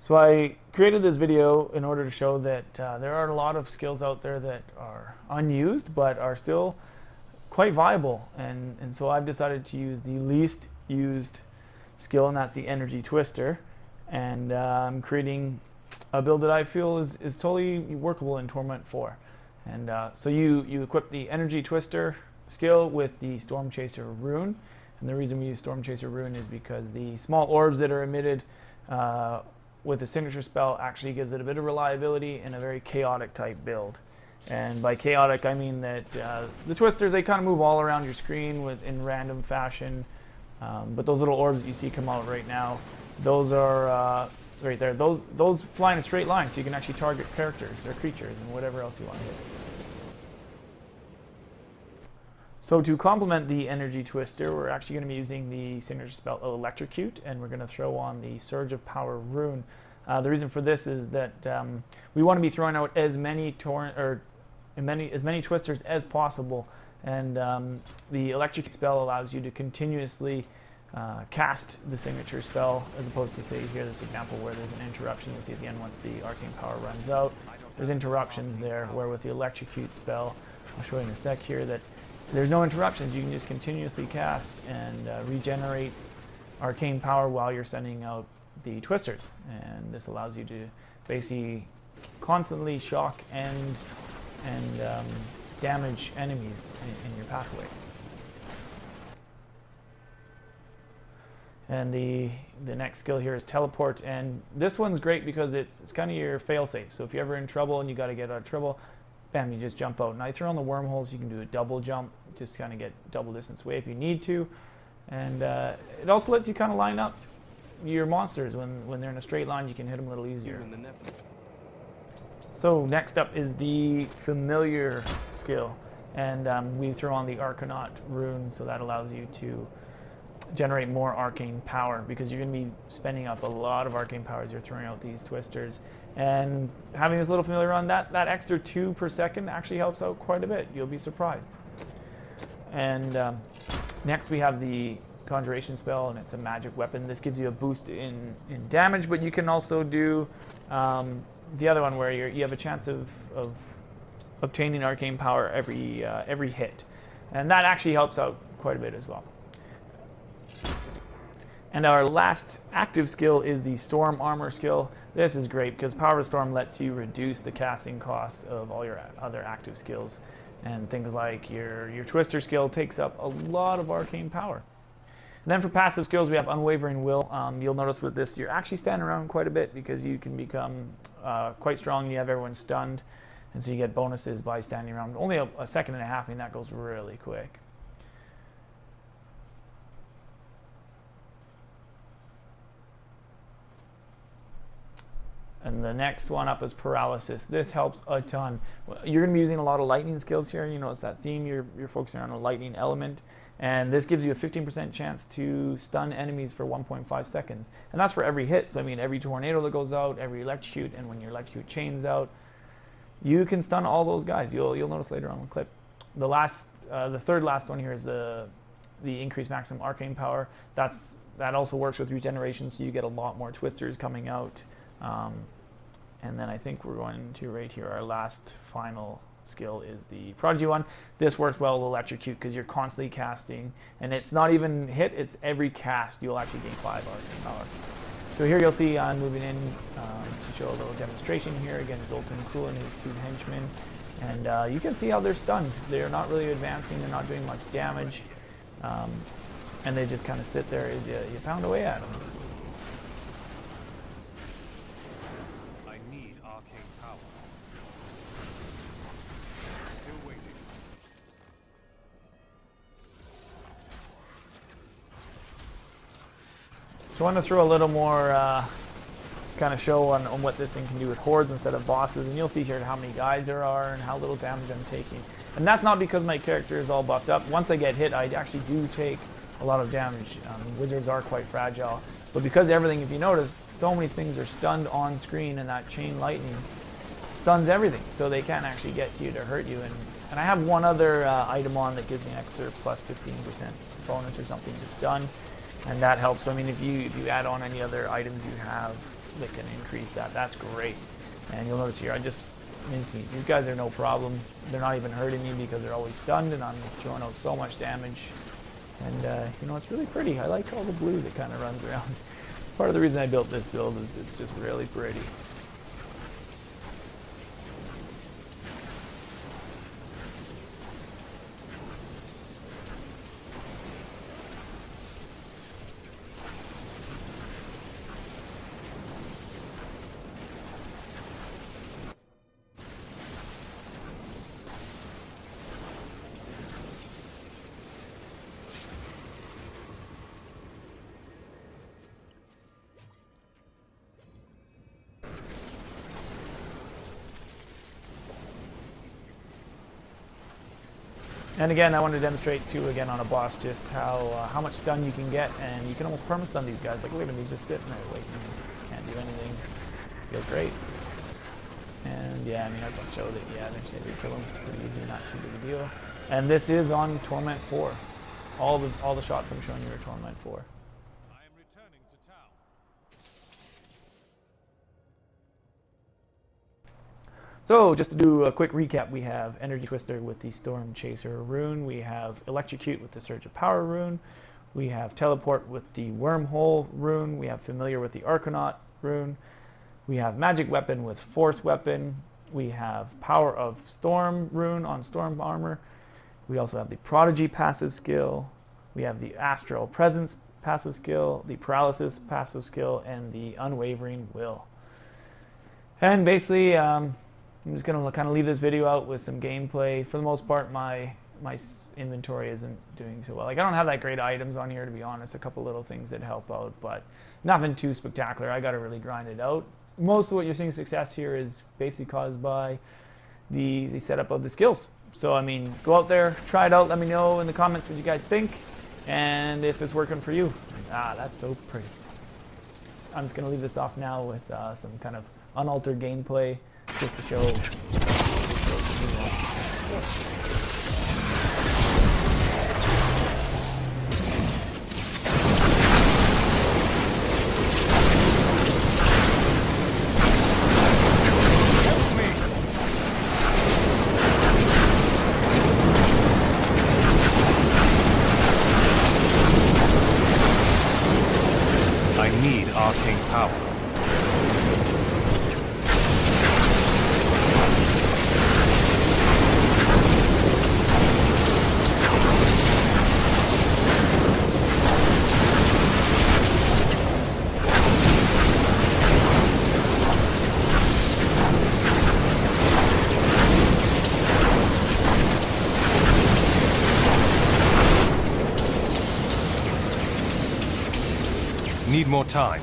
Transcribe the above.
So I created this video in order to show that there are a lot of skills out there that are unused but are still quite viable, and so I've decided to use the least used skill, and that's the energy twister. And I'm creating a build that I feel is totally workable in Torment 4. And so you equip the energy twister skill with the storm chaser rune. And the reason we use storm chaser rune is because the small orbs that are emitted with the signature spell actually gives it a bit of reliability in a very chaotic type build. And by chaotic, I mean that the twisters, they kind of move all around your screen in random fashion. But those little orbs that you see come out right now, those are right there. Those fly in a straight line, so you can actually target characters or creatures and whatever else you want to hit. So to complement the energy twister, we're actually going to be using the signature spell electrocute, and we're going to throw on the surge of power rune. The reason for this is that we want to be throwing out as many twisters as possible, and the electric spell allows you to continuously cast the signature spell, as opposed to, say, here this example where there's an interruption. You'll see at the end once the arcane power runs out, there's interruptions there, where with the electrocute spell, I'll show you in a sec here, that there's no interruptions. You can just continuously cast and regenerate arcane power while you're sending out the twisters, and this allows you to basically constantly shock and damage enemies in your pathway. And the next skill here is teleport, and this one's great because it's kind of your fail-safe. So if you're ever in trouble and you got to get out of trouble, bam, you just jump out. And I throw on the wormholes. You can do a double jump, just kind of get double distance away if you need to. And it also lets you kind of line up your monsters when they're in a straight line. You can hit them a little easier. So next up is the familiar skill, and we throw on the Arcanaut rune, so that allows you to generate more arcane power, because you're going to be spending up a lot of arcane power as you're throwing out these twisters. And having this little familiar on, that extra 2 per second actually helps out quite a bit. You'll be surprised. And next we have the conjuration spell, and it's a magic weapon. This gives you a boost in damage, but you can also do the other one where you have a chance of obtaining arcane power every hit, and that actually helps out quite a bit as well. And our last active skill is the Storm Armor skill. This is great because Power of Storm lets you reduce the casting cost of all your other active skills, and things like your Twister skill takes up a lot of arcane power. And then for passive skills, we have Unwavering Will. You'll notice with this, you're actually standing around quite a bit because you can become quite strong and you have everyone stunned, and so you get bonuses by standing around. Only a second and a half, and that goes really quick. And the next one up is Paralysis. This helps a ton. You're going to be using a lot of lightning skills here. You notice that theme, you're focusing on a lightning element. And this gives you a 15% chance to stun enemies for 1.5 seconds. And that's for every hit. So I mean, every tornado that goes out, every electrocute, and when your electrocute chains out, you can stun all those guys. You'll notice later on in the clip. The third last one here is the increased maximum arcane power. That also works with regeneration, so you get a lot more twisters coming out. And then I think we're going to right here, our last final skill is the Prodigy one. This works well with electrocute because you're constantly casting, and it's not even hit, it's every cast you'll actually gain 5 arcane power. So here you'll see I'm moving in to show a little demonstration here against Zoltan Kul and his 2 henchmen, and you can see how they're stunned. They're not really advancing, they're not doing much damage, and they just kind of sit there as you pound away at them. So I want to throw a little more kind of show on what this thing can do with hordes instead of bosses, and you'll see here how many guys there are and how little damage I'm taking. And that's not because my character is all buffed up. Once I get hit, I actually do take a lot of damage. Wizards are quite fragile, but because everything, if you notice, so many things are stunned on screen, and that chain lightning stuns everything, so they can't actually get to you to hurt you. And I have one other item on that gives me an extra plus 15% bonus or something to stun. And that helps. So, I mean, if you add on any other items you have, that can increase that. That's great. And you'll notice here, I just mincemeat. These guys are no problem. They're not even hurting me because they're always stunned, and I'm throwing out so much damage. And you know, it's really pretty. I like all the blue that kind of runs around. Part of the reason I built this build is it's just really pretty. And again, I want to demonstrate too, again on a boss, just how much stun you can get, and you can almost perma-stun these guys. Like, look at him, he's just sitting there waiting, can't do anything. Feels great. And yeah, I mean, I can show that, yeah, eventually they kill him pretty easy, not too big a deal. And this is on Torment 4. All the shots I'm showing you are Torment 4. So, just to do a quick recap, we have Energy Twister with the Storm Chaser rune, we have Electrocute with the Surge of Power rune, we have Teleport with the Wormhole rune, we have Familiar with the Arconaut rune, we have Magic Weapon with Force Weapon, we have Power of Storm rune on Storm Armor, we also have the Prodigy passive skill, we have the Astral Presence passive skill, the Paralysis passive skill, and the Unwavering Will. And basically, I'm just going to kind of leave this video out with some gameplay. For the most part, my inventory isn't doing too well. Like, I don't have that great items on here, to be honest. A couple little things that help out, but nothing too spectacular. I got to really grind it out. Most of what you're seeing success here is basically caused by the setup of the skills. So, I mean, go out there, try it out. Let me know in the comments what you guys think and if it's working for you. Ah, that's so pretty. I'm just going to leave this off now with some kind of unaltered gameplay, just to show. I need arcane power. Need more time.